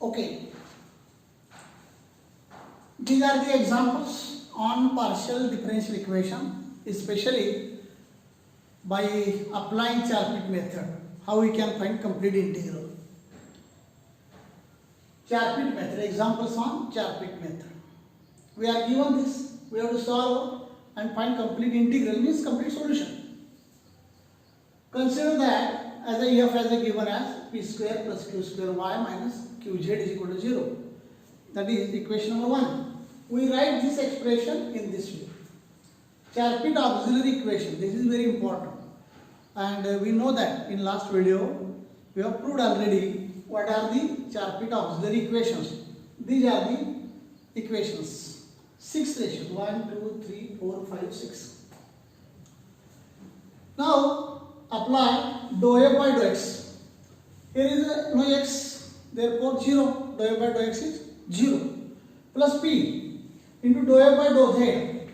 Okay, these are the examples on partial differential equation, especially by applying Charpit method, how we can find complete integral. Charpit method, examples on Charpit method. We are given this, we have to solve and find complete integral, means complete solution. Consider that as a f as a given as p square plus q square y minus qz is equal to 0. That is equation number 1. We write this expression in this way. Charpit auxiliary equation, this is very important. And we know that in last video we have proved already what are the Charpit auxiliary equations. These are the equations. 6 ratios, 1, 2, 3, 4, 5, 6. Now apply dou f by dou x. Here is no x, therefore 0. Dou f by dou x is 0. Plus p into dou f by dou z.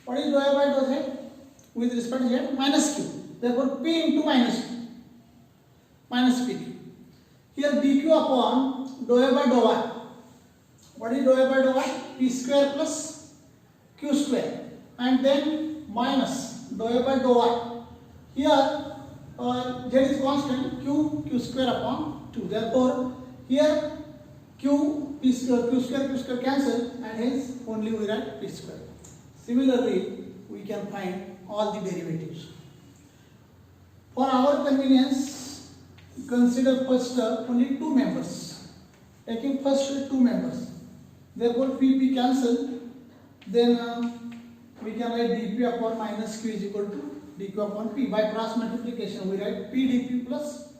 What is dou f by dou z? With respect to z, minus q. Therefore p into minus q. Minus p. Here dq upon dou f by dou y. What is dou f by dou y? P square plus q square. And then minus dou f by dou y. Here z is constant, q square upon 2. Therefore here q square cancel, and hence only we write p square. Similarly, we can find all the derivatives. For our convenience, consider first only two members. Taking first two members. Therefore p cancel. Then we can write dp upon minus q is equal to dq upon p. By cross multiplication, we write p dp plus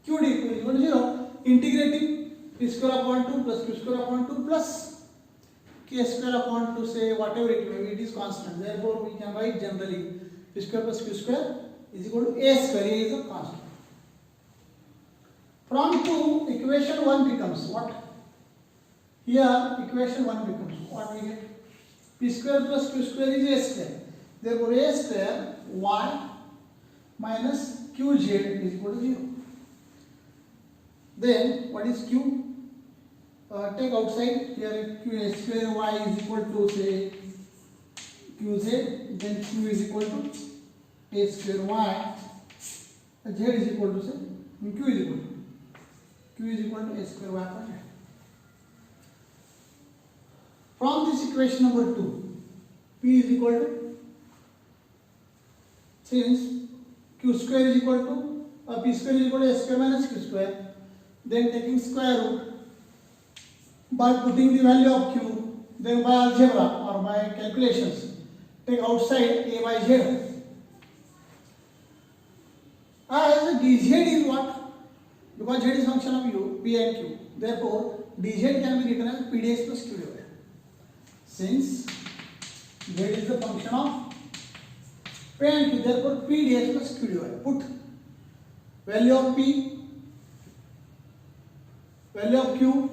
q dq is equal to 0. Integrating p square upon 2 plus q square upon 2 plus k square upon 2, say whatever it may be, it is constant. Therefore, we can write generally p square plus q square is equal to a square. A is a constant. From 2, equation 1 becomes what? Here, equation 1 becomes what we get? P square plus q square is a square. Therefore, a square y minus qz is equal to 0. Then, what is q? Take outside. Here, q square y is equal to, say, qz. Then q is equal to a square y. Z is equal to, say, q is equal to a square y per z. From this equation number 2, p is equal to, since q square is equal to, p square is equal to a square minus q square, then taking square root, by putting the value of q, then by algebra or by calculations, take outside a by z. As dz is what? Because z is function of u, p and q. Therefore, dz can be written as p dx plus q dy. Since z is the function of p and q, therefore p dx plus q dy. Put value of p, value of q,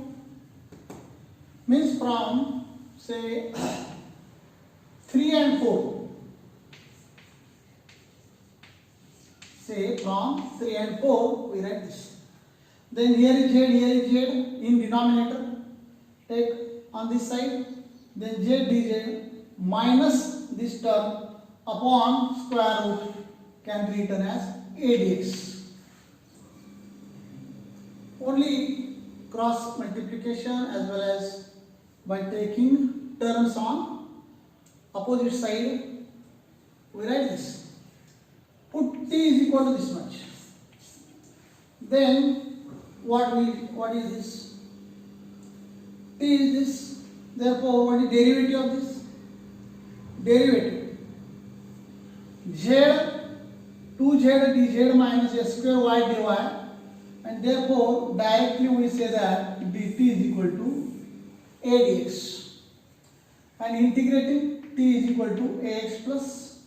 means from, say, 3 and 4. Say from 3 and 4, we write this. Then here is z in denominator. Take on this side. Then z dz minus this term upon square root can be written as a dx. Only cross multiplication as well as by taking terms on opposite side, we write this. Put t is equal to this much. Then what is this? T is this. Therefore, what is derivative of this? Derivative. Z 2z dz minus a square y dy, and therefore directly we say that dt is equal to a dx, and integrating t is equal to ax plus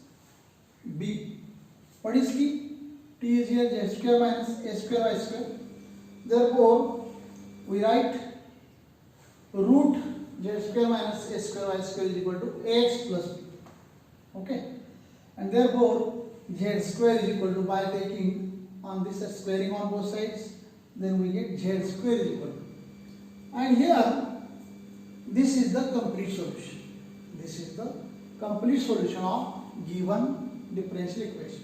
b. What is t? T is here z square minus a square y square. Therefore, we write root z square minus a square y square is equal to ax plus b. Okay, and therefore z square is equal to, by taking on this squaring on both sides, then we get z square is equal to And here, this is the complete solution. This is the complete solution of given differential equation.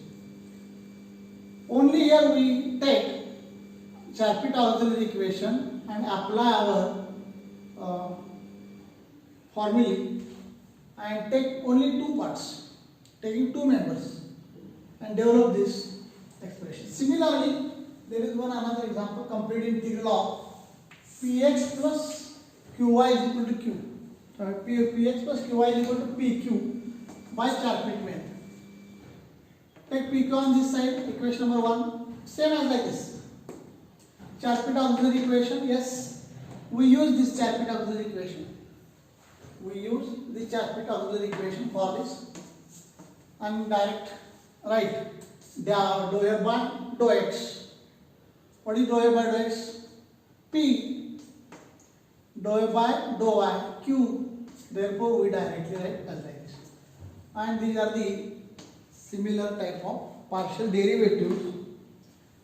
Only here we take Chapit auxiliary equation and apply our formulae and take only two parts, taking two members, and develop this expression. Similarly, there is another example, complete integral of px plus qy is equal to q. Px plus qy is equal to pq by Chapit method. Take pq on this side, equation number 1, same as like this. Chapit auxiliary equation, yes, we use this Chapit auxiliary equation. We use the Chapit auxiliary equation for this, and direct write dou f by dou x. What is dou f by dou x? P dou f by dou y q. Therefore, we directly write as like this. And these are the similar type of partial derivatives.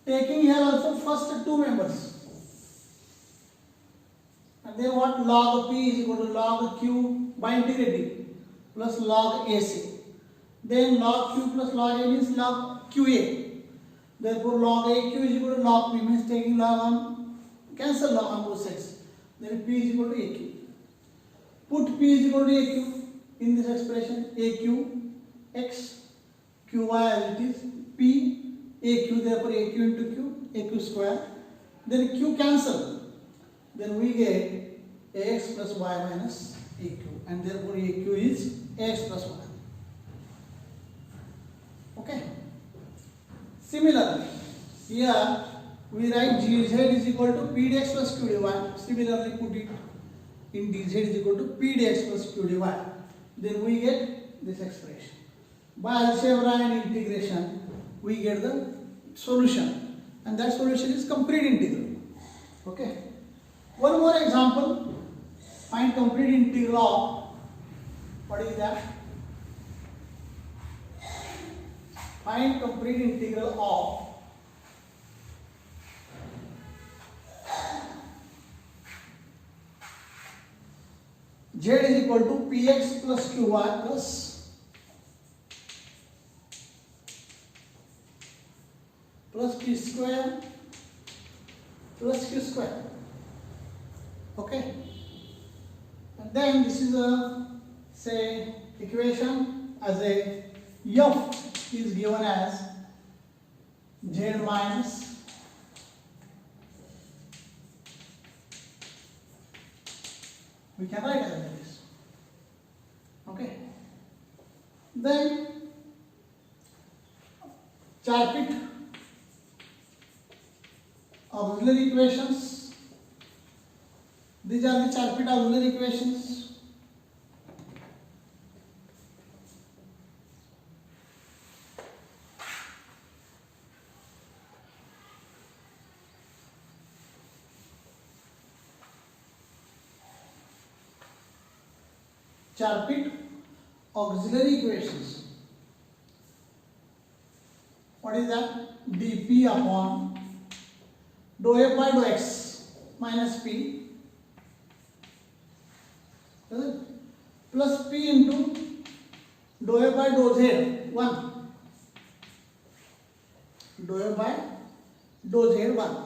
Taking here also first two members. And then what? Log p is equal to log q by integrating plus log ac. Then log q plus log a means log qa. Therefore, log aq is equal to log p means taking log on, cancel log on both sides. Then p is equal to aq. Put p is equal to aq in this expression. Aq x qy as it is p aq, therefore aq into q, aq square. Then q cancel. Then we get ax plus y minus aq, and therefore aq is ax plus y. Okay. Similarly, here we write gz is equal to p dx plus q dy. Similarly, put it in dz is equal to p dx plus q dy. Then we get this expression. By algebra and integration, we get the solution, and that solution is complete integral. Okay. One more example. Find complete integral of, what is that? Find complete integral of z is equal to px plus qy plus p square plus q square. Okay. And then this is a, say, equation as a f is given as z minus we can write as this. Okay. Then Chapit auxiliary equations. These are the Chapit auxiliary equations. Chapit auxiliary equations. What is that? dp upon dou f by dou x minus p plus p into dou f by dou z 1. Dou f by dou z 1.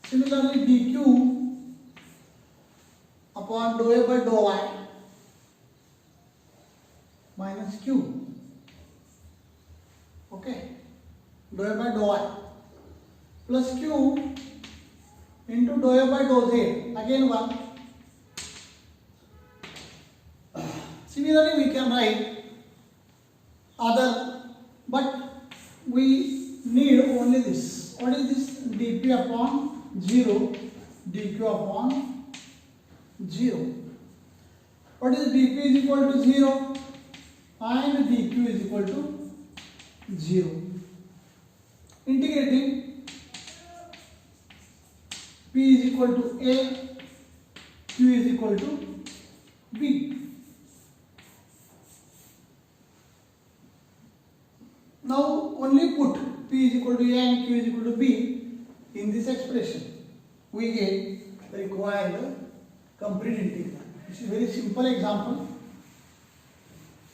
Similarly, dq upon dou f by dou y minus q. Okay. Dou f by dou y plus q into dou f by dou z, again 1. Similarly, we can write other, but we need only this. What is this? dp upon 0, dq upon 0. What is dp is equal to 0 and dq is equal to 0. Integrating, p is equal to a, q is equal to b. Now only put p is equal to a and q is equal to b in this expression. We get required complete integral. This is very simple example.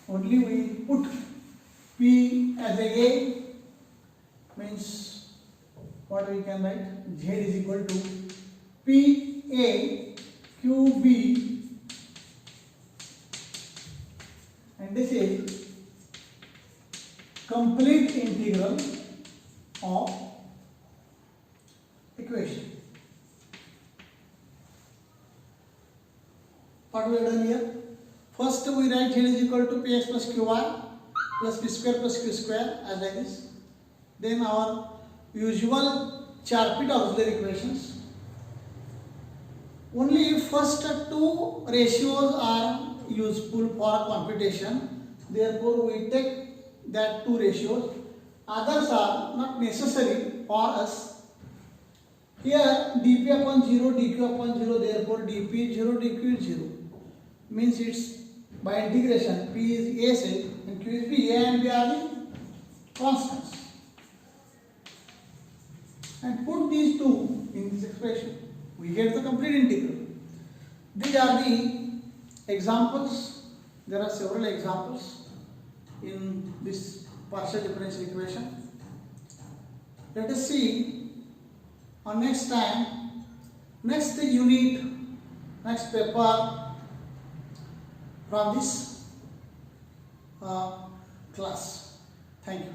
Only we put P as a means what we can write, Z is equal to PA QB, and this is complete integral of equation. What we have done here? First we write here is equal to Px plus Qy plus P square plus Q square as like this. Then our usual Charpit auxiliary equations. Only first two ratios are useful for computation. Therefore, we take that two ratios. Others are not necessary for us. Here dp upon 0, dq upon 0. Therefore, dp is 0, dq is 0. Means it's by integration. P is A and Q is B. A and B are the constants. And put these two in this expression, we get the complete integral. These are the examples. There are several examples in this partial differential equation. Let us see on next time, next unit, next paper from this class. Thank you.